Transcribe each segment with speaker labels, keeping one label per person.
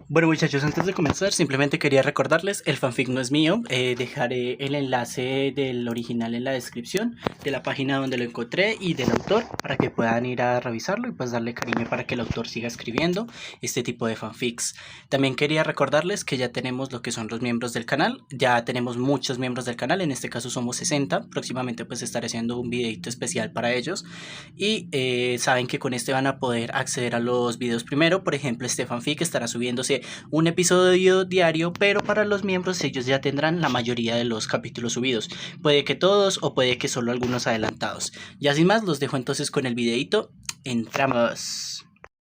Speaker 1: Bueno muchachos, antes de comenzar, simplemente quería recordarles, el fanfic no es mío, dejaré el enlace del original en la descripción, de la página donde lo encontré y del autor, para que puedan ir a revisarlo y pues darle cariño para que el autor siga escribiendo este tipo de fanfics. También quería recordarles que ya tenemos lo que son los miembros del canal, ya tenemos muchos miembros del canal, en este caso somos 60, próximamente pues estaré haciendo un videito especial para ellos y saben que con este van a poder acceder a los videos primero. Por ejemplo, este fanfic estará subiéndose un episodio diario, pero para los miembros ellos ya tendrán la mayoría de los capítulos subidos. Puede que todos o puede que solo algunos adelantados. Ya sin más, los dejo entonces con el videito. Entramos.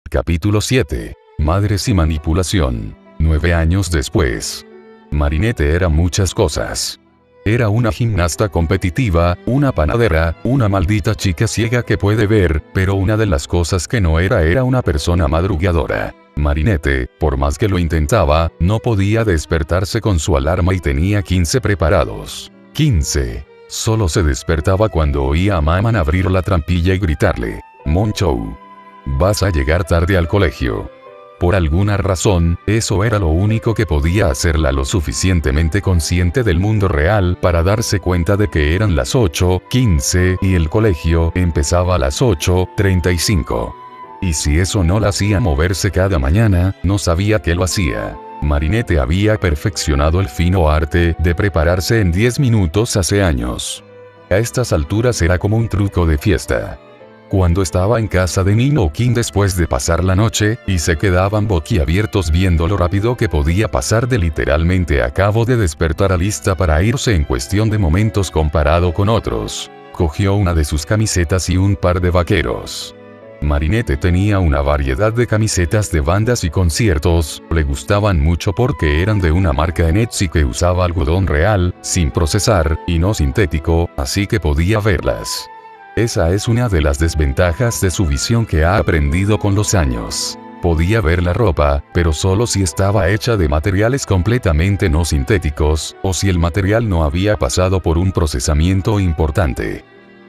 Speaker 2: Capítulo 7. Madres y manipulación. 9 años después. Marinette era muchas cosas. Era una gimnasta competitiva, una panadera, una maldita chica ciega que puede ver, pero una de las cosas que no era una persona madrugadora. Marinette, por más que lo intentaba, no podía despertarse con su alarma y tenía 15 preparados. 15. Solo se despertaba cuando oía a Maman abrir la trampilla y gritarle: Monchou, vas a llegar tarde al colegio. Por alguna razón, eso era lo único que podía hacerla lo suficientemente consciente del mundo real para darse cuenta de que eran las 8:15 y el colegio empezaba a las 8:35. Y si eso no la hacía moverse cada mañana, no sabía que lo hacía. Marinette había perfeccionado el fino arte de prepararse en 10 minutos hace años. A estas alturas era como un truco de fiesta. Cuando estaba en casa de Nino o Kim después de pasar la noche, y se quedaban boquiabiertos viendo lo rápido que podía pasar de literalmente acabo de despertar a lista para irse en cuestión de momentos comparado con otros. Cogió una de sus camisetas y un par de vaqueros. Marinette tenía una variedad de camisetas de bandas y conciertos, le gustaban mucho porque eran de una marca en Etsy que usaba algodón real, sin procesar, y no sintético, así que podía verlas. Esa es una de las desventajas de su visión que ha aprendido con los años. Podía ver la ropa, pero solo si estaba hecha de materiales completamente no sintéticos, o si el material no había pasado por un procesamiento importante.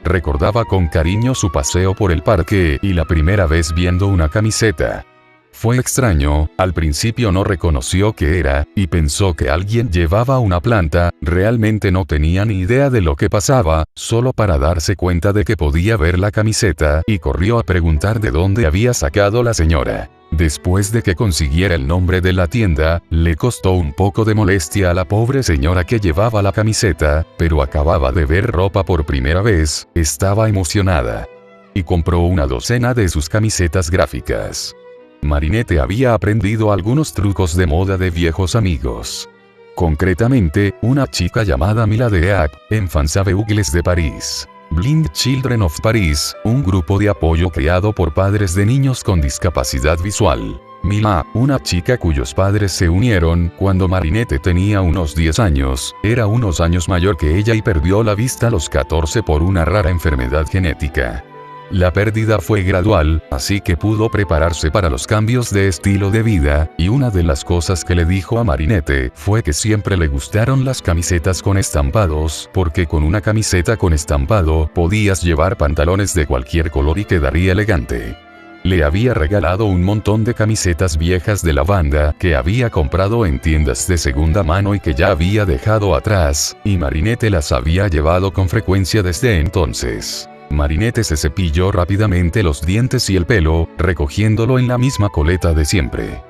Speaker 2: Recordaba con cariño su paseo por el parque y la primera vez viendo una camiseta. Fue extraño, al principio no reconoció qué era, y pensó que alguien llevaba una planta, realmente no tenía ni idea de lo que pasaba, solo para darse cuenta de que podía ver la camiseta, y corrió a preguntar de dónde había sacado la señora. Después de que consiguiera el nombre de la tienda, le costó un poco de molestia a la pobre señora que llevaba la camiseta, pero acababa de ver ropa por primera vez, estaba emocionada. Y compró una docena de sus camisetas gráficas. Marinette había aprendido algunos trucos de moda de viejos amigos. Concretamente, una chica llamada Mila de App, en Fansaveugles de París. Blind Children of Paris, un grupo de apoyo creado por padres de niños con discapacidad visual. Mila, una chica cuyos padres se unieron cuando Marinette tenía unos 10 años, era unos años mayor que ella y perdió la vista a los 14 por una rara enfermedad genética. La pérdida fue gradual, así que pudo prepararse para los cambios de estilo de vida, y una de las cosas que le dijo a Marinette fue que siempre le gustaron las camisetas con estampados, porque con una camiseta con estampado podías llevar pantalones de cualquier color y quedaría elegante. Le había regalado un montón de camisetas viejas de la banda que había comprado en tiendas de segunda mano y que ya había dejado atrás, y Marinette las había llevado con frecuencia desde entonces. Marinette se cepilló rápidamente los dientes y el pelo, recogiéndolo en la misma coleta de siempre.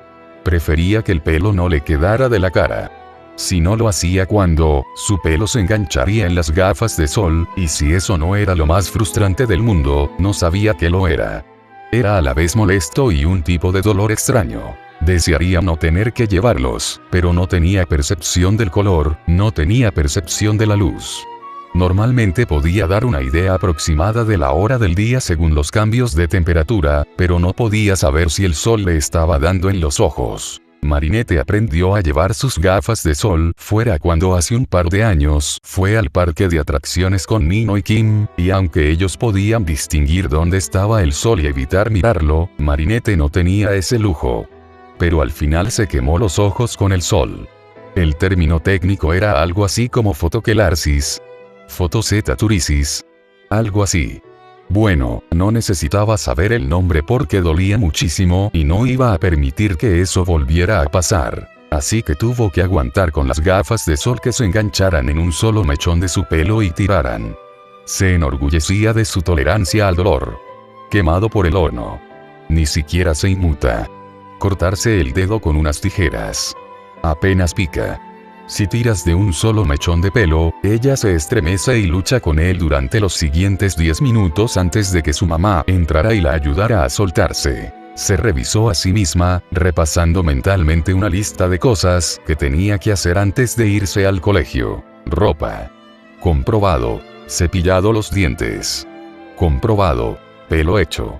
Speaker 2: Prefería que el pelo no le quedara de la cara. Si no lo hacía cuando, su pelo se engancharía en las gafas de sol, y si eso no era lo más frustrante del mundo, no sabía que lo era. Era a la vez molesto y un tipo de dolor extraño. Desearía no tener que llevarlos, pero no tenía percepción del color, no tenía percepción de la luz. Normalmente podía dar una idea aproximada de la hora del día según los cambios de temperatura, pero no podía saber si el sol le estaba dando en los ojos. Marinette aprendió a llevar sus gafas de sol fuera cuando hace un par de años fue al parque de atracciones con Nino y Kim, y aunque ellos podían distinguir dónde estaba el sol y evitar mirarlo, Marinette no tenía ese lujo. Pero al final se quemó los ojos con el sol. El término técnico era algo así como fotoquelarsis. Fotocetaturesis. Algo así. Bueno, no necesitaba saber el nombre porque dolía muchísimo y no iba a permitir que eso volviera a pasar. Así que tuvo que aguantar con las gafas de sol que se engancharan en un solo mechón de su pelo y tiraran. Se enorgullecía de su tolerancia al dolor. Quemado por el horno. Ni siquiera se inmuta. Cortarse el dedo con unas tijeras. Apenas pica. Si tiras de un solo mechón de pelo, ella se estremece y lucha con él durante los siguientes 10 minutos antes de que su mamá entrara y la ayudara a soltarse. Se revisó a sí misma, repasando mentalmente una lista de cosas que tenía que hacer antes de irse al colegio. Ropa. Comprobado. Cepillado los dientes. Comprobado. Pelo hecho.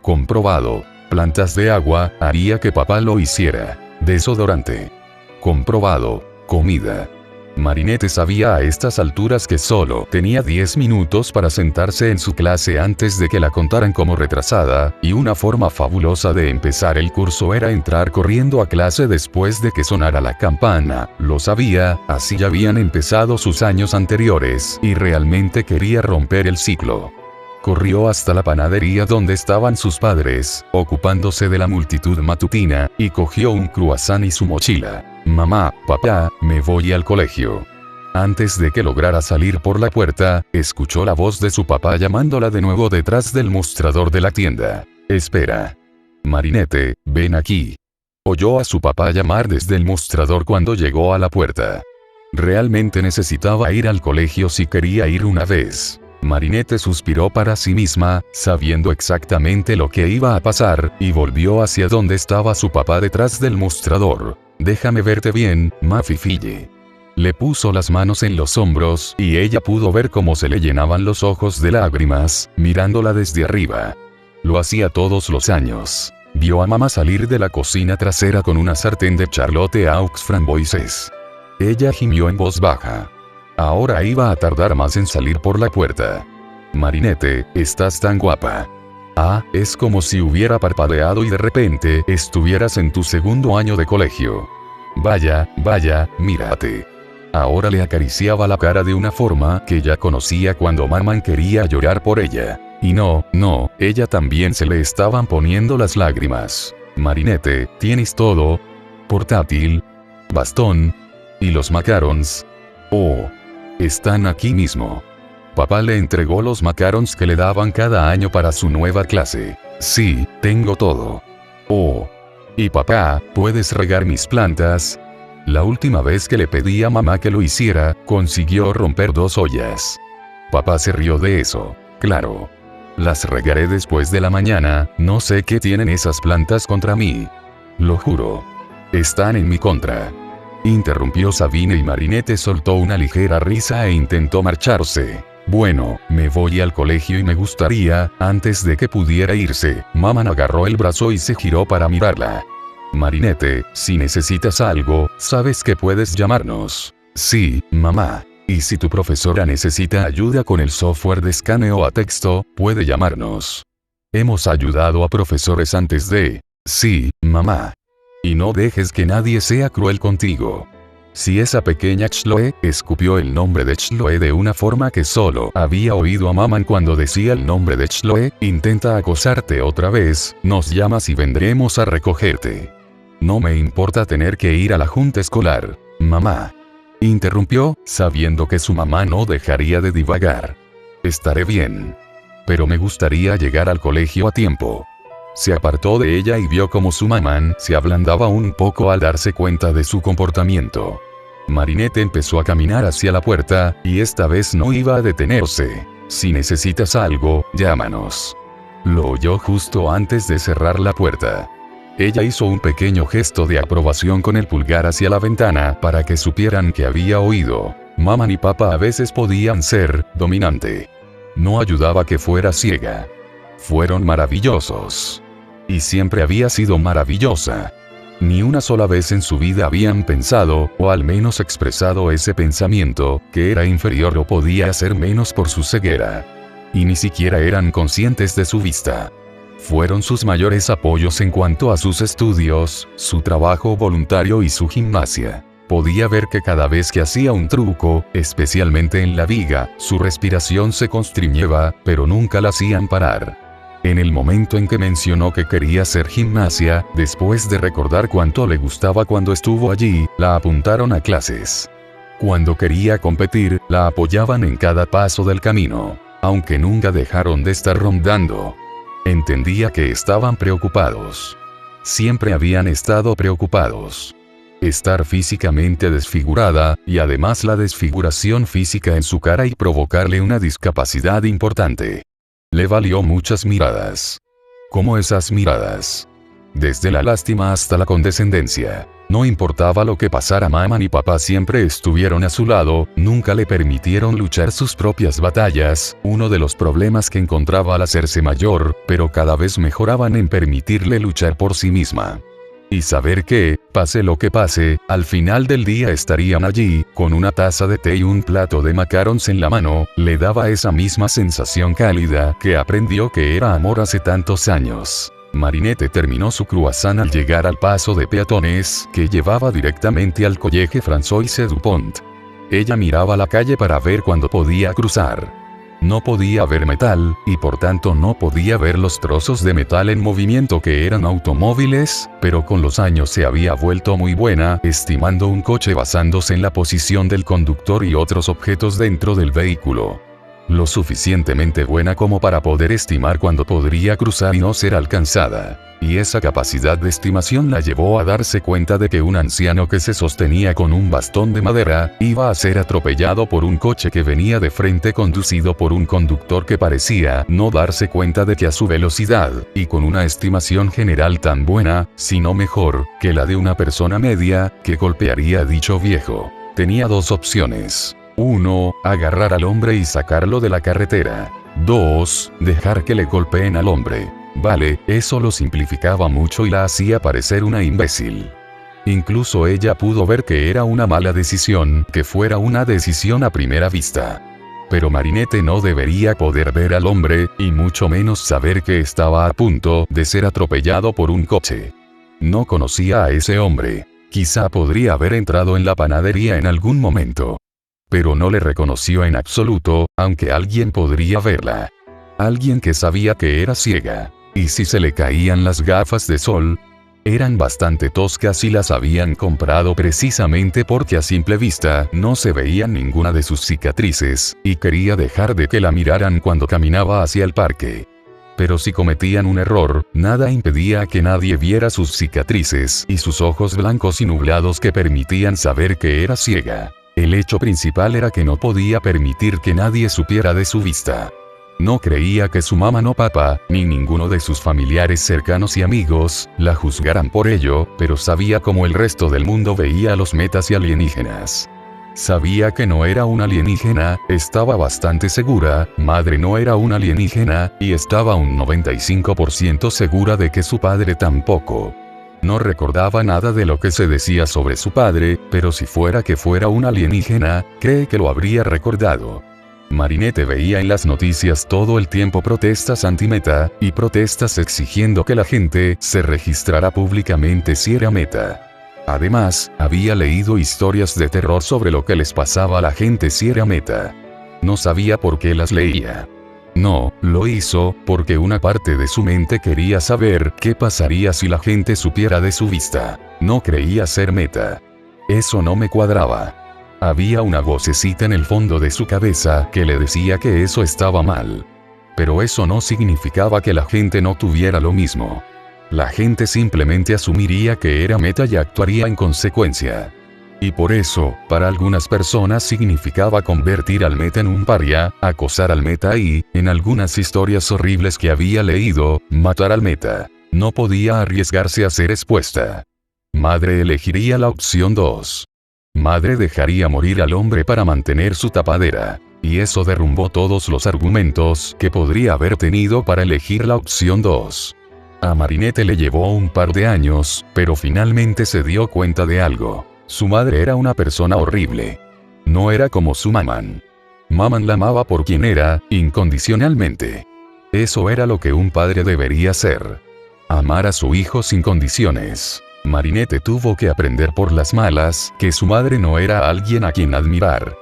Speaker 2: Comprobado. Plantas de agua, haría que papá lo hiciera. Desodorante. Comprobado. Comida. Marinette sabía a estas alturas que solo tenía 10 minutos para sentarse en su clase antes de que la contaran como retrasada, y una forma fabulosa de empezar el curso era entrar corriendo a clase después de que sonara la campana. Lo sabía, así ya habían empezado sus años anteriores, y realmente quería romper el ciclo. Corrió hasta la panadería donde estaban sus padres, ocupándose de la multitud matutina, y cogió un croissant y su mochila. Mamá, papá, me voy al colegio. Antes de que lograra salir por la puerta, escuchó la voz de su papá llamándola de nuevo detrás del mostrador de la tienda. Espera. Marinette, ven aquí. Oyó a su papá llamar desde el mostrador cuando llegó a la puerta. Realmente necesitaba ir al colegio si quería ir una vez. Marinette suspiró para sí misma, sabiendo exactamente lo que iba a pasar, y volvió hacia donde estaba su papá detrás del mostrador. Déjame verte bien, ma fifille. Le puso las manos en los hombros, y ella pudo ver cómo se le llenaban los ojos de lágrimas, mirándola desde arriba. Lo hacía todos los años. Vio a mamá salir de la cocina trasera con una sartén de Charlotte aux framboises. Ella gimió en voz baja. Ahora iba a tardar más en salir por la puerta. Marinette, estás tan guapa. Ah, es como si hubiera parpadeado y de repente estuvieras en tu segundo año de colegio. Vaya, vaya, mírate. Ahora le acariciaba la cara de una forma que ya conocía cuando Maman quería llorar por ella. Y no, ella también se le estaban poniendo las lágrimas. Marinette, ¿tienes todo? Portátil, bastón y los macarons. Oh, están aquí mismo. Papá le entregó los macarons que le daban cada año para su nueva clase. Sí, tengo todo. Oh. Y papá, ¿puedes regar mis plantas? La última vez que le pedí a mamá que lo hiciera, consiguió romper 2 ollas. Papá se rió de eso. Claro. Las regaré después de la mañana, no sé qué tienen esas plantas contra mí. Lo juro. Están en mi contra. Interrumpió Sabine y Marinette soltó una ligera risa e intentó marcharse. Bueno, me voy al colegio y me gustaría, antes de que pudiera irse, Maman agarró el brazo y se giró para mirarla. Marinette, si necesitas algo, sabes que puedes llamarnos. Sí, mamá. Y si tu profesora necesita ayuda con el software de escaneo a texto, puede llamarnos. Hemos ayudado a profesores antes de... Sí, mamá. Y no dejes que nadie sea cruel contigo. Si esa pequeña Chloe, escupió el nombre de Chloe de una forma que solo había oído a Maman cuando decía el nombre de Chloe, intenta acosarte otra vez, nos llamas y vendremos a recogerte. No me importa tener que ir a la junta escolar, mamá. Interrumpió, sabiendo que su mamá no dejaría de divagar. Estaré bien. Pero me gustaría llegar al colegio a tiempo. Se apartó de ella y vio como su mamá se ablandaba un poco al darse cuenta de su comportamiento. Marinette empezó a caminar hacia la puerta, y esta vez no iba a detenerse. Si necesitas algo, llámanos. Lo oyó justo antes de cerrar la puerta. Ella hizo un pequeño gesto de aprobación con el pulgar hacia la ventana para que supieran que había oído. Maman y papá a veces podían ser dominante. No ayudaba que fuera ciega. Fueron maravillosos. Y siempre había sido maravillosa. Ni una sola vez en su vida habían pensado, o al menos expresado ese pensamiento, que era inferior o podía hacer menos por su ceguera. Y ni siquiera eran conscientes de su vista. Fueron sus mayores apoyos en cuanto a sus estudios, su trabajo voluntario y su gimnasia. Podía ver que cada vez que hacía un truco, especialmente en la viga, su respiración se constriñeba, pero nunca la hacían parar. En el momento en que mencionó que quería hacer gimnasia, después de recordar cuánto le gustaba cuando estuvo allí, la apuntaron a clases. Cuando quería competir, la apoyaban en cada paso del camino, aunque nunca dejaron de estar rondando. Entendía que estaban preocupados. Siempre habían estado preocupados. Estar físicamente desfigurada, y además la desfiguración física en su cara y provocarle una discapacidad importante. Le valió muchas miradas. Como esas miradas. Desde la lástima hasta la condescendencia. No importaba lo que pasara, mamá ni papá siempre estuvieron a su lado, nunca le permitieron luchar sus propias batallas, uno de los problemas que encontraba al hacerse mayor, pero cada vez mejoraban en permitirle luchar por sí misma. Y saber que, pase lo que pase, al final del día estarían allí, con una taza de té y un plato de macarons en la mano, le daba esa misma sensación cálida que aprendió que era amor hace tantos años. Marinette terminó su croissant al llegar al paso de peatones, que llevaba directamente al Collège Françoise Dupont. Ella miraba la calle para ver cuándo podía cruzar. No podía ver metal, y por tanto no podía ver los trozos de metal en movimiento que eran automóviles, pero con los años se había vuelto muy buena, estimando un coche basándose en la posición del conductor y otros objetos dentro del vehículo. Lo suficientemente buena como para poder estimar cuándo podría cruzar y no ser alcanzada. Y esa capacidad de estimación la llevó a darse cuenta de que un anciano que se sostenía con un bastón de madera, iba a ser atropellado por un coche que venía de frente conducido por un conductor que parecía no darse cuenta de que a su velocidad, y con una estimación general tan buena, si no mejor, que la de una persona media, que golpearía a dicho viejo. Tenía dos opciones. 1. Agarrar al hombre y sacarlo de la carretera. 2. Dejar que le golpeen al hombre. Vale, eso lo simplificaba mucho y la hacía parecer una imbécil. Incluso ella pudo ver que era una mala decisión, que fuera una decisión a primera vista. Pero Marinette no debería poder ver al hombre, y mucho menos saber que estaba a punto de ser atropellado por un coche. No conocía a ese hombre. Quizá podría haber entrado en la panadería en algún momento. Pero no le reconoció en absoluto, aunque alguien podría verla. Alguien que sabía que era ciega. ¿Y si se le caían las gafas de sol? Eran bastante toscas y las habían comprado precisamente porque a simple vista no se veía ninguna de sus cicatrices, y quería dejar de que la miraran cuando caminaba hacia el parque. Pero si cometían un error, nada impedía que nadie viera sus cicatrices y sus ojos blancos y nublados que permitían saber que era ciega. El hecho principal era que no podía permitir que nadie supiera de su vista. No creía que su mamá no papá, ni ninguno de sus familiares cercanos y amigos, la juzgaran por ello, pero sabía cómo el resto del mundo veía a los metas y alienígenas. Sabía que no era una alienígena, estaba bastante segura, madre no era una alienígena, y estaba un 95% segura de que su padre tampoco. No recordaba nada de lo que se decía sobre su padre, pero si fuera que fuera un alienígena, cree que lo habría recordado. Marinette veía en las noticias todo el tiempo protestas anti-Meta, y protestas exigiendo que la gente se registrara públicamente si era Meta. Además, había leído historias de terror sobre lo que les pasaba a la gente si era Meta. No sabía por qué las leía. No, lo hizo, porque una parte de su mente quería saber qué pasaría si la gente supiera de su vista. No creía ser Meta. Eso no me cuadraba. Había una vocecita en el fondo de su cabeza que le decía que eso estaba mal. Pero eso no significaba que la gente no tuviera lo mismo. La gente simplemente asumiría que era Meta y actuaría en consecuencia. Y por eso, para algunas personas significaba convertir al Meta en un paria, acosar al Meta y, en algunas historias horribles que había leído, matar al Meta. No podía arriesgarse a ser expuesta. Madre elegiría la opción 2. Madre dejaría morir al hombre para mantener su tapadera. Y eso derrumbó todos los argumentos que podría haber tenido para elegir la opción 2. A Marinette le llevó un par de años, pero finalmente se dio cuenta de algo. Su madre era una persona horrible. No era como su mamán. Mamán la amaba por quien era, incondicionalmente. Eso era lo que un padre debería hacer. Amar a su hijo sin condiciones. Marinette tuvo que aprender por las malas que su madre no era alguien a quien admirar.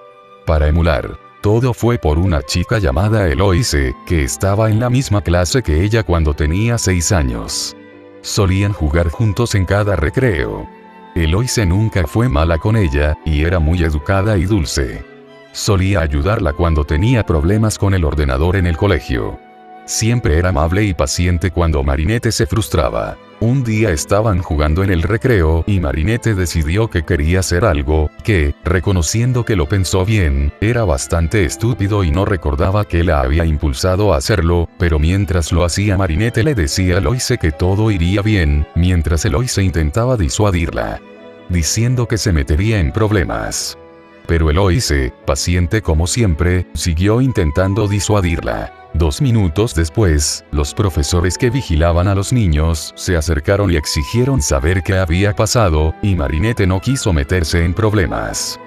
Speaker 2: Para emular. Todo fue por una chica llamada Eloise, que estaba en la misma clase que ella cuando tenía 6 años. Solían jugar juntos en cada recreo. Eloise nunca fue mala con ella, y era muy educada y dulce. Solía ayudarla cuando tenía problemas con el ordenador en el colegio. Siempre era amable y paciente cuando Marinette se frustraba. Un día estaban jugando en el recreo y Marinette decidió que quería hacer algo que, reconociendo que lo pensó bien, era bastante estúpido y no recordaba que la había impulsado a hacerlo, pero mientras lo hacía Marinette le decía a Eloise que todo iría bien, mientras Eloise intentaba disuadirla, diciendo que se metería en problemas. Pero Eloise, paciente como siempre, siguió intentando disuadirla. 2 minutos después, los profesores que vigilaban a los niños se acercaron y exigieron saber qué había pasado, y Marinette no quiso meterse en problemas.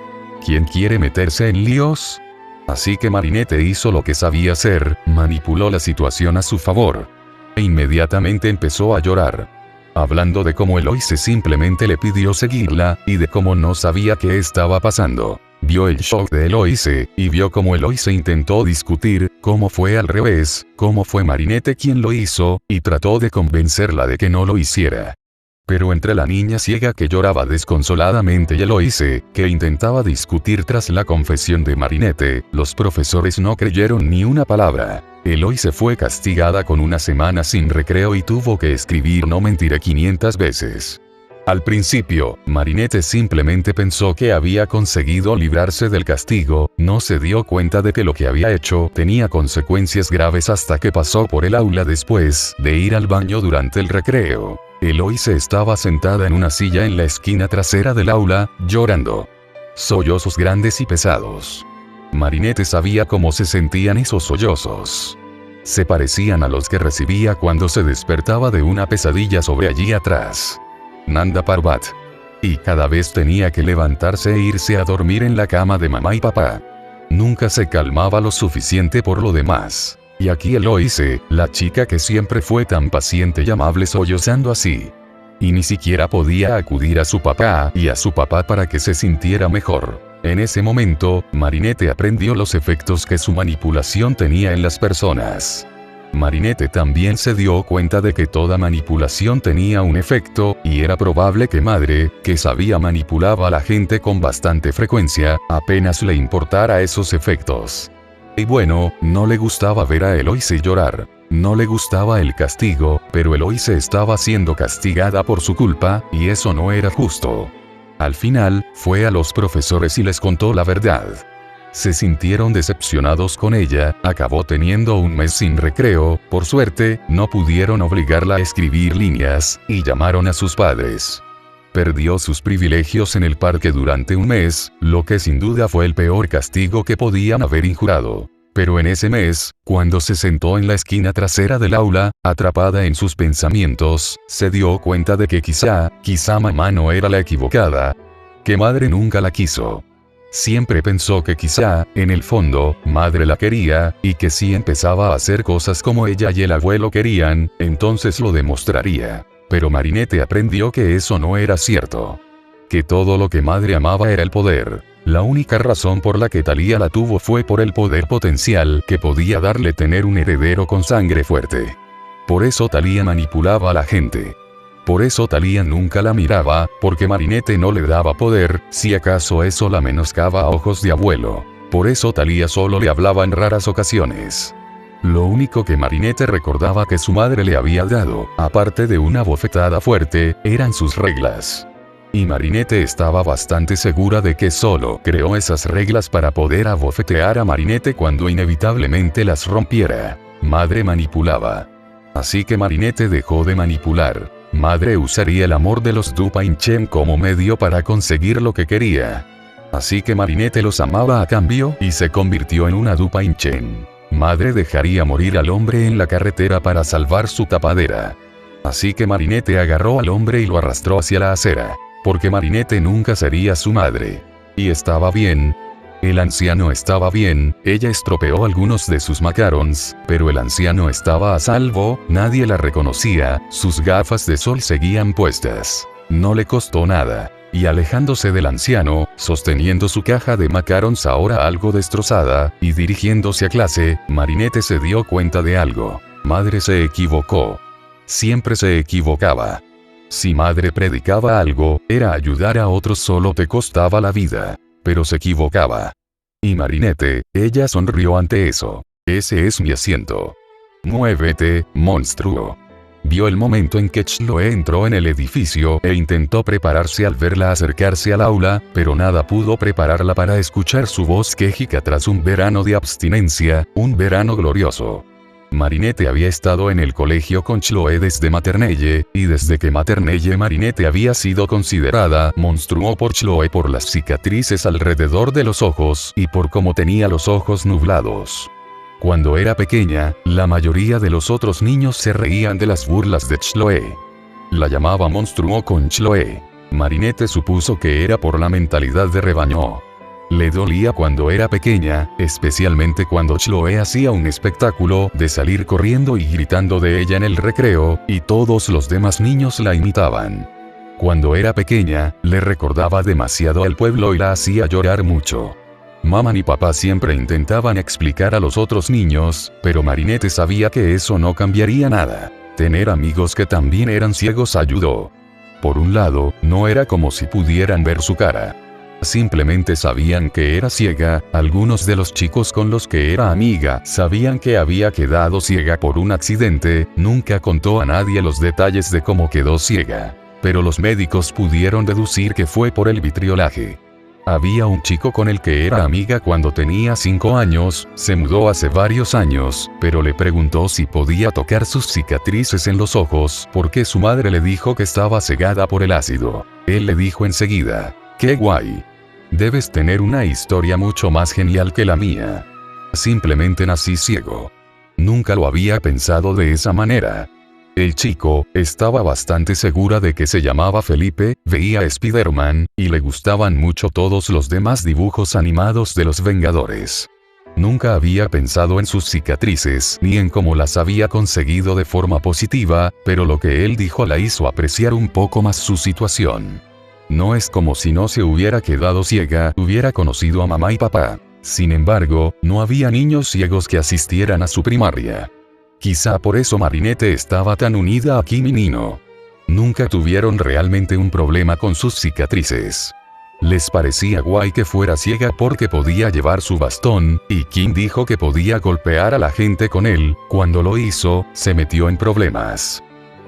Speaker 2: ¿Quién quiere meterse en líos? Así que Marinette hizo lo que sabía hacer, manipuló la situación a su favor. E inmediatamente empezó a llorar. Hablando de cómo Eloise simplemente le pidió seguirla, y de cómo no sabía qué estaba pasando. Vio el shock de Eloise, y vio cómo Eloise intentó discutir, cómo fue al revés, cómo fue Marinette quien lo hizo, y trató de convencerla de que no lo hiciera. Pero entre la niña ciega que lloraba desconsoladamente y Eloise, que intentaba discutir tras la confesión de Marinette, los profesores no creyeron ni una palabra. Eloise fue castigada con 1 semana sin recreo y tuvo que escribir "no mentiré" 500 veces. Al principio, Marinette simplemente pensó que había conseguido librarse del castigo, no se dio cuenta de que lo que había hecho tenía consecuencias graves hasta que pasó por el aula después de ir al baño durante el recreo. Eloise estaba sentada en una silla en la esquina trasera del aula, llorando. Sollozos grandes y pesados. Marinette sabía cómo se sentían esos sollozos. Se parecían a los que recibía cuando se despertaba de una pesadilla sobre allí atrás. Nanda Parbat. Y cada vez tenía que levantarse e irse a dormir en la cama de mamá y papá. Nunca se calmaba lo suficiente por lo demás. Y aquí Eloise, la chica que siempre fue tan paciente y amable, sollozando así. Y ni siquiera podía acudir a su papá y a su papá para que se sintiera mejor. En ese momento, Marinette aprendió los efectos que su manipulación tenía en las personas. Marinette también se dio cuenta de que toda manipulación tenía un efecto, y era probable que madre, que sabía manipulaba a la gente con bastante frecuencia, apenas le importara esos efectos. Y bueno, no le gustaba ver a Eloise llorar. No le gustaba el castigo, pero Eloise estaba siendo castigada por su culpa, y eso no era justo. Al final, fue a los profesores y les contó la verdad. Se sintieron decepcionados con ella, acabó teniendo 1 mes sin recreo, por suerte, no pudieron obligarla a escribir líneas, y llamaron a sus padres. Perdió sus privilegios en el parque durante 1 mes, lo que sin duda fue el peor castigo que podían haber injurado. Pero en ese mes, cuando se sentó en la esquina trasera del aula, atrapada en sus pensamientos, se dio cuenta de que quizá mamá no era la equivocada. Que madre nunca la quiso. Siempre pensó que quizá, en el fondo, madre la quería, y que si empezaba a hacer cosas como ella y el abuelo querían, entonces lo demostraría. Pero Marinette aprendió que eso no era cierto. Que todo lo que madre amaba era el poder. La única razón por la que Thalía la tuvo fue por el poder potencial que podía darle tener un heredero con sangre fuerte. Por eso Thalía manipulaba a la gente. Por eso Thalía nunca la miraba, porque Marinette no le daba poder, si acaso eso la menoscaba a ojos de abuelo. Por eso Thalía solo le hablaba en raras ocasiones. Lo único que Marinette recordaba que su madre le había dado, aparte de una bofetada fuerte, eran sus reglas. Y Marinette estaba bastante segura de que solo creó esas reglas para poder abofetear a Marinette cuando inevitablemente las rompiera. Madre manipulaba. Así que Marinette dejó de manipular. Madre usaría el amor de los Dupin-Chen como medio para conseguir lo que quería. Así que Marinette los amaba a cambio y se convirtió en una Dupin-Chen. Madre dejaría morir al hombre en la carretera para salvar su tapadera. Así que Marinette agarró al hombre y lo arrastró hacia la acera. Porque Marinette nunca sería su madre. Y estaba bien. El anciano estaba bien, ella estropeó algunos de sus macarons, pero el anciano estaba a salvo, nadie la reconocía, sus gafas de sol seguían puestas. No le costó nada. Y alejándose del anciano, sosteniendo su caja de macarons ahora algo destrozada, y dirigiéndose a clase, Marinette se dio cuenta de algo. Madre se equivocó. Siempre se equivocaba. Si madre predicaba algo, era ayudar a otros solo te costaba la vida. Pero se equivocaba. Y Marinette, ella sonrió ante eso. Ese es mi asiento. Muévete, monstruo. Vio el momento en que Chloe entró en el edificio e intentó prepararse al verla acercarse al aula, pero nada pudo prepararla para escuchar su voz quejica tras un verano de abstinencia, un verano glorioso. Marinette había estado en el colegio con Chloe desde maternelle, y desde que maternelle Marinette había sido considerada monstruo por Chloe por las cicatrices alrededor de los ojos y por cómo tenía los ojos nublados. Cuando era pequeña, la mayoría de los otros niños se reían de las burlas de Chloe. La llamaba monstruo con Chloe. Marinette supuso que era por la mentalidad de rebaño. Le dolía cuando era pequeña, especialmente cuando Chloe hacía un espectáculo de salir corriendo y gritando de ella en el recreo, y todos los demás niños la imitaban. Cuando era pequeña, le recordaba demasiado al pueblo y la hacía llorar mucho. Mamá y papá siempre intentaban explicar a los otros niños, pero Marinette sabía que eso no cambiaría nada. Tener amigos que también eran ciegos ayudó. Por un lado, no era como si pudieran ver su cara. Simplemente sabían que era ciega. Algunos de los chicos con los que era amiga sabían que había quedado ciega por un accidente. Nunca contó a nadie los detalles de cómo quedó ciega. Pero los médicos pudieron deducir que fue por el vitriolaje. Había un chico con el que era amiga cuando tenía 5 años, se mudó hace varios años, pero le preguntó si podía tocar sus cicatrices en los ojos, porque su madre le dijo que estaba cegada por el ácido. Él le dijo enseguida, ¡qué guay! Debes tener una historia mucho más genial que la mía. Simplemente nací ciego. Nunca lo había pensado de esa manera. El chico estaba bastante segura de que se llamaba Felipe, veía a Spider-Man, y le gustaban mucho todos los demás dibujos animados de los Vengadores. Nunca había pensado en sus cicatrices ni en cómo las había conseguido de forma positiva, pero lo que él dijo la hizo apreciar un poco más su situación. No es como si no se hubiera quedado ciega, hubiera conocido a mamá y papá. Sin embargo, no había niños ciegos que asistieran a su primaria. Quizá por eso Marinette estaba tan unida a Kim y Nino. Nunca tuvieron realmente un problema con sus cicatrices. Les parecía guay que fuera ciega porque podía llevar su bastón, y Kim dijo que podía golpear a la gente con él. Cuando lo hizo, se metió en problemas.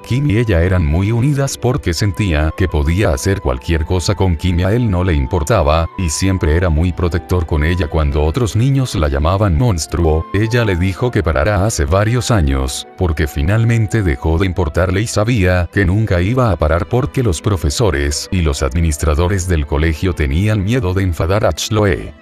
Speaker 2: Kim y ella eran muy unidas porque sentía que podía hacer cualquier cosa con Kim y a él no le importaba, y siempre era muy protector con ella. Cuando otros niños la llamaban monstruo, ella le dijo que parara hace varios años, porque finalmente dejó de importarle y sabía que nunca iba a parar porque los profesores y los administradores del colegio tenían miedo de enfadar a Chloe.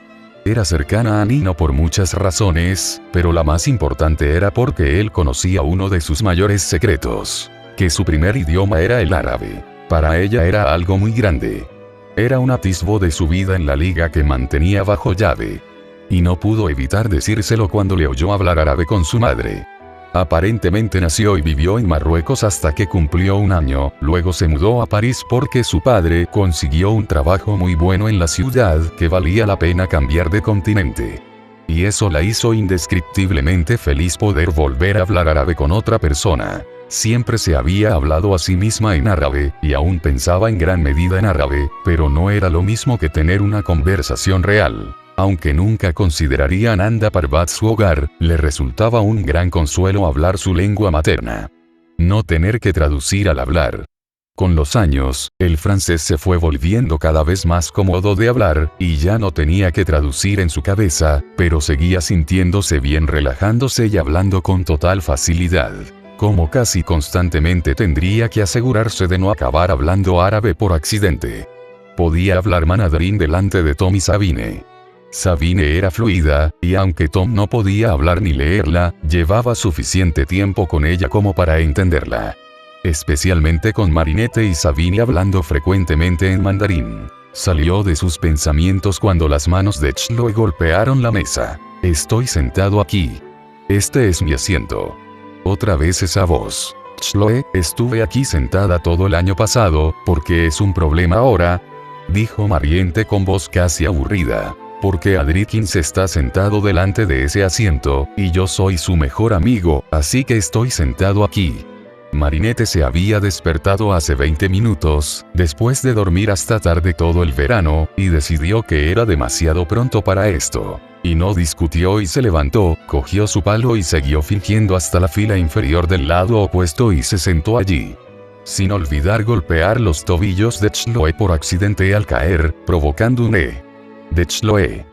Speaker 2: Era cercana a Nino por muchas razones, pero la más importante era porque él conocía uno de sus mayores secretos. Que su primer idioma era el árabe. Para ella era algo muy grande. Era un atisbo de su vida en la liga que mantenía bajo llave. Y no pudo evitar decírselo cuando le oyó hablar árabe con su madre. Aparentemente nació y vivió en Marruecos hasta que cumplió 1 año, luego se mudó a París porque su padre consiguió un trabajo muy bueno en la ciudad que valía la pena cambiar de continente. Y eso la hizo indescriptiblemente feliz poder volver a hablar árabe con otra persona. Siempre se había hablado a sí misma en árabe, y aún pensaba en gran medida en árabe, pero no era lo mismo que tener una conversación real. Aunque nunca consideraría a Nanda Parbat su hogar, le resultaba un gran consuelo hablar su lengua materna. No tener que traducir al hablar. Con los años, el francés se fue volviendo cada vez más cómodo de hablar, y ya no tenía que traducir en su cabeza, pero seguía sintiéndose bien relajándose y hablando con total facilidad. Como casi constantemente tendría que asegurarse de no acabar hablando árabe por accidente. Podía hablar mandarín delante de Tom y Sabine. Sabine era fluida, y aunque Tom no podía hablar ni leerla, llevaba suficiente tiempo con ella como para entenderla. Especialmente con Marinette y Sabine hablando frecuentemente en mandarín. Salió de sus pensamientos cuando las manos de Chloe golpearon la mesa. Estoy sentado aquí. Este es mi asiento. Otra vez esa voz. Chloe, estuve aquí sentada todo el año pasado, ¿por qué es un problema ahora?, dijo Mariette con voz casi aburrida. Porque Adrikins está sentado delante de ese asiento, y yo soy su mejor amigo, así que estoy sentado aquí. Mariette se había despertado hace 20 minutos, después de dormir hasta tarde todo el verano, y decidió que era demasiado pronto para esto. Y no discutió y se levantó, cogió su palo y siguió fingiendo hasta la fila inferior del lado opuesto y se sentó allí. Sin olvidar golpear los tobillos de Chloe por accidente al caer, provocando un de Chloe.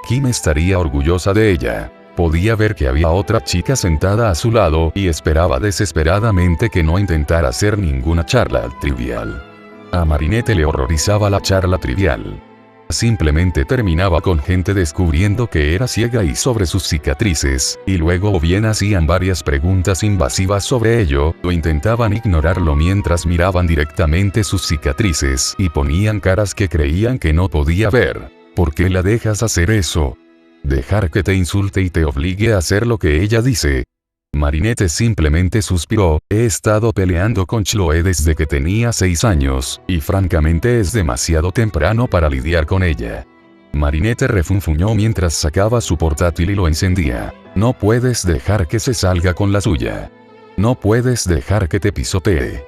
Speaker 2: Kim estaría orgullosa de ella. Podía ver que había otra chica sentada a su lado y esperaba desesperadamente que no intentara hacer ninguna charla trivial. A Mariette le horrorizaba la charla trivial. Simplemente terminaba con gente descubriendo que era ciega y sobre sus cicatrices, y luego o bien hacían varias preguntas invasivas sobre ello, o intentaban ignorarlo mientras miraban directamente sus cicatrices y ponían caras que creían que no podía ver. ¿Por qué la dejas hacer eso? ¿Dejar que te insulte y te obligue a hacer lo que ella dice? Mariette simplemente suspiró, he estado peleando con Chloe desde que tenía 6 años, y francamente es demasiado temprano para lidiar con ella. Mariette refunfuñó mientras sacaba su portátil y lo encendía. No puedes dejar que se salga con la suya. No puedes dejar que te pisotee.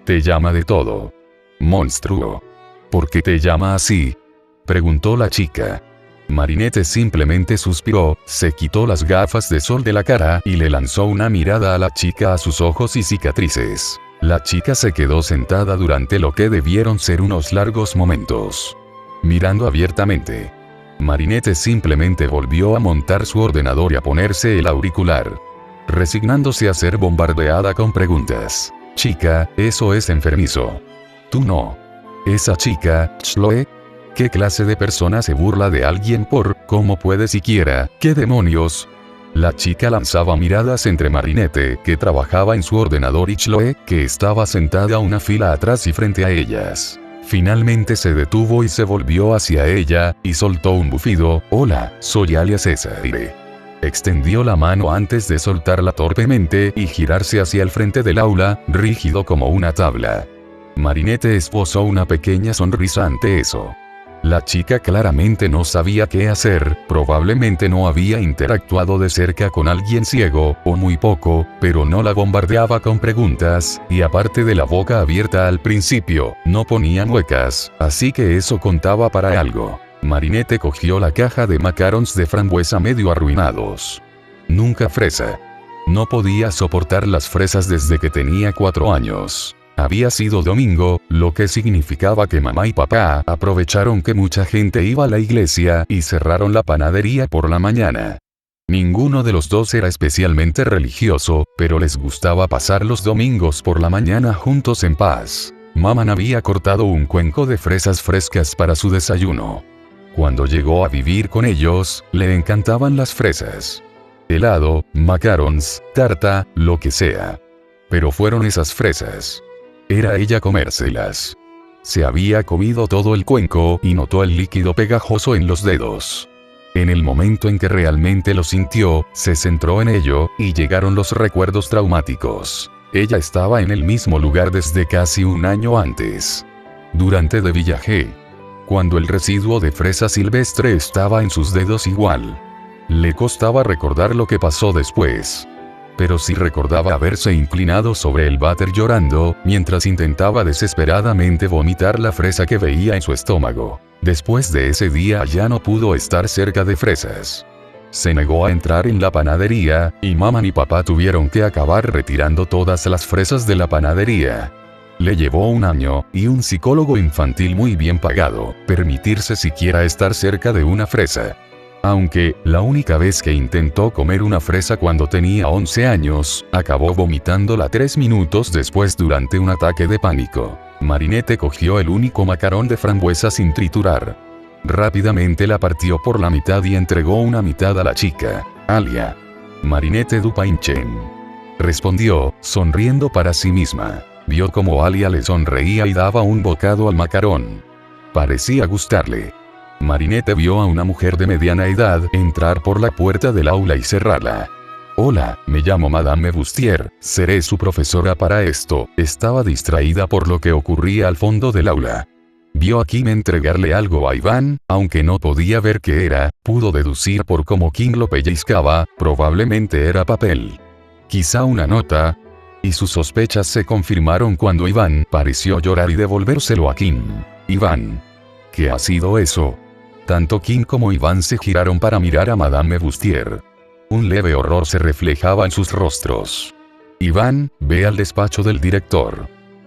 Speaker 2: Te llama de todo. Monstruo. ¿Por qué te llama así?, preguntó la chica. Mariette simplemente suspiró, se quitó las gafas de sol de la cara y le lanzó una mirada a la chica a sus ojos y cicatrices. La chica se quedó sentada durante lo que debieron ser unos largos momentos, mirando abiertamente. Mariette simplemente volvió a montar su ordenador y a ponerse el auricular, resignándose a ser bombardeada con preguntas. Chica, eso es enfermizo. Tú no. Esa chica, Chloe. ¿Qué clase de persona se burla de alguien por, cómo puede siquiera, qué demonios? La chica lanzaba miradas entre Mariette, que trabajaba en su ordenador, y Chloe, que estaba sentada una fila atrás y frente a ellas. Finalmente se detuvo y se volvió hacia ella, y soltó un bufido, hola, soy alias Cesare. Extendió la mano antes de soltarla torpemente y girarse hacia el frente del aula, rígido como una tabla. Mariette esbozó una pequeña sonrisa ante eso. La chica claramente no sabía qué hacer, probablemente no había interactuado de cerca con alguien ciego, o muy poco, pero no la bombardeaba con preguntas, y aparte de la boca abierta al principio, no ponía muecas, así que eso contaba para algo. Mariette cogió la caja de macarons de frambuesa medio arruinados. Nunca fresa. No podía soportar las fresas desde que tenía 4 años. Había sido domingo, lo que significaba que mamá y papá aprovecharon que mucha gente iba a la iglesia y cerraron la panadería por la mañana. Ninguno de los dos era especialmente religioso, pero les gustaba pasar los domingos por la mañana juntos en paz. Mamá había cortado un cuenco de fresas frescas para su desayuno. Cuando llegó a vivir con ellos, le encantaban las fresas. Helado, macarons, tarta, lo que sea. Pero fueron esas fresas. Era ella comérselas. Se había comido todo el cuenco y notó el líquido pegajoso en los dedos. En el momento en que realmente lo sintió, se centró en ello, y llegaron los recuerdos traumáticos. Ella estaba en el mismo lugar desde casi un año antes. Durante de viaje. Cuando el residuo de fresa silvestre estaba en sus dedos igual. Le costaba recordar lo que pasó después. Pero sí recordaba haberse inclinado sobre el váter llorando, mientras intentaba desesperadamente vomitar la fresa que veía en su estómago. Después de ese día ya no pudo estar cerca de fresas. Se negó a entrar en la panadería, y mamá y papá tuvieron que acabar retirando todas las fresas de la panadería. Le llevó 1 año, y un psicólogo infantil muy bien pagado, permitirse siquiera estar cerca de una fresa. Aunque, la única vez que intentó comer una fresa cuando tenía 11 años, acabó vomitándola 3 minutos después durante un ataque de pánico. Mariette cogió el único macarón de frambuesa sin triturar. Rápidamente la partió por la mitad y entregó una mitad a la chica. Alia. Mariette Dupinchen. Respondió, sonriendo para sí misma. Vio como Alia le sonreía y daba un bocado al macarón. Parecía gustarle. Mariette vio a una mujer de mediana edad entrar por la puerta del aula y cerrarla. Hola, me llamo Madame Bustier, seré su profesora para esto. Estaba distraída por lo que ocurría al fondo del aula. Vio a Kim entregarle algo a Iván, aunque no podía ver qué era, pudo deducir por cómo Kim lo pellizcaba, probablemente era papel. Quizá una nota. Y sus sospechas se confirmaron cuando Iván pareció llorar y devolvérselo a Kim. Iván. ¿Qué ha sido eso? Tanto Kim como Iván se giraron para mirar a Madame Bustier. Un leve horror se reflejaba en sus rostros. Iván, ve al despacho del director.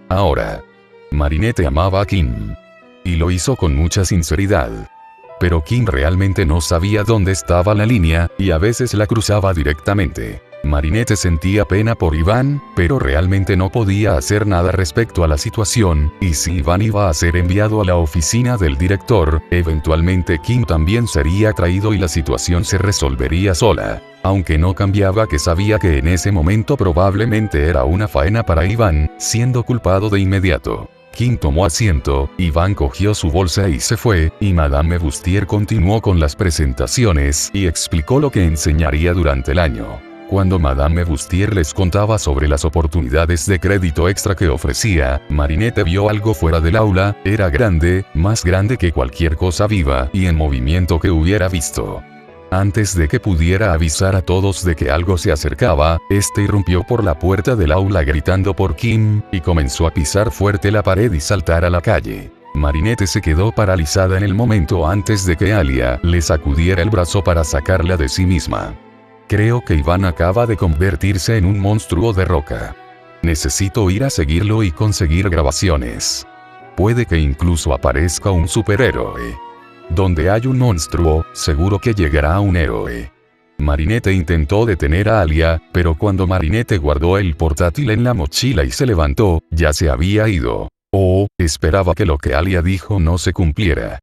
Speaker 2: Ahora. Marinette amaba a Kim. Y lo hizo con mucha sinceridad. Pero Kim realmente no sabía dónde estaba la línea, y a veces la cruzaba directamente. Marinette sentía pena por Iván, pero realmente no podía hacer nada respecto a la situación, y si Iván iba a ser enviado a la oficina del director, eventualmente Kim también sería traído y la situación se resolvería sola. Aunque no cambiaba que sabía que en ese momento probablemente era una faena para Iván, siendo culpado de inmediato. Kim tomó asiento, Iván cogió su bolsa y se fue, y Madame Bustier continuó con las presentaciones y explicó lo que enseñaría durante el año. Cuando Madame Bustier les contaba sobre las oportunidades de crédito extra que ofrecía, Marinette vio algo fuera del aula, era grande, más grande que cualquier cosa viva y en movimiento que hubiera visto. Antes de que pudiera avisar a todos de que algo se acercaba, este irrumpió por la puerta del aula gritando por Kim, y comenzó a pisar fuerte la pared y saltar a la calle. Marinette se quedó paralizada en el momento antes de que Alia le sacudiera el brazo para sacarla de sí misma. Creo que Iván acaba de convertirse en un monstruo de roca. Necesito ir a seguirlo y conseguir grabaciones. Puede que incluso aparezca un superhéroe. Donde hay un monstruo, seguro que llegará un héroe. Marinette intentó detener a Alia, pero cuando Marinette guardó el portátil en la mochila y se levantó, ya se había ido. Oh, esperaba que lo que Alia dijo no se cumpliera.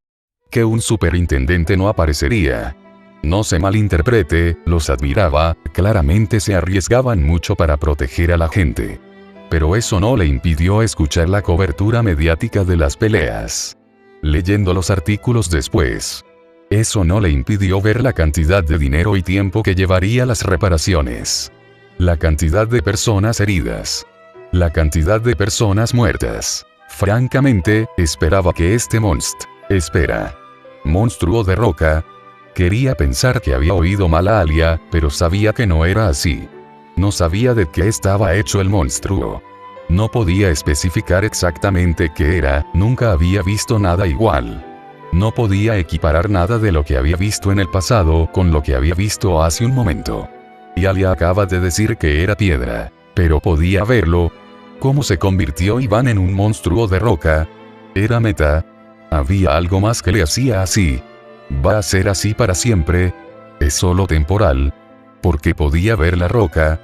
Speaker 2: Que un superintendente no aparecería. No se malinterprete, los admiraba, claramente se arriesgaban mucho para proteger a la gente. Pero eso no le impidió escuchar la cobertura mediática de las peleas. Leyendo los artículos después. Eso no le impidió ver la cantidad de dinero y tiempo que llevaría las reparaciones. La cantidad de personas heridas. La cantidad de personas muertas. Francamente, esperaba que este monstruo de roca. Quería pensar que había oído mal a Alia, pero sabía que no era así. No sabía de qué estaba hecho el monstruo. No podía especificar exactamente qué era, nunca había visto nada igual. No podía equiparar nada de lo que había visto en el pasado con lo que había visto hace un momento. Y Alia acaba de decir que era piedra, pero podía verlo. ¿Cómo se convirtió Iván en un monstruo de roca? ¿Era meta? ¿Había algo más que le hacía así? ¿Va a ser así para siempre? ¿Es solo temporal? Porque podía ver la roca.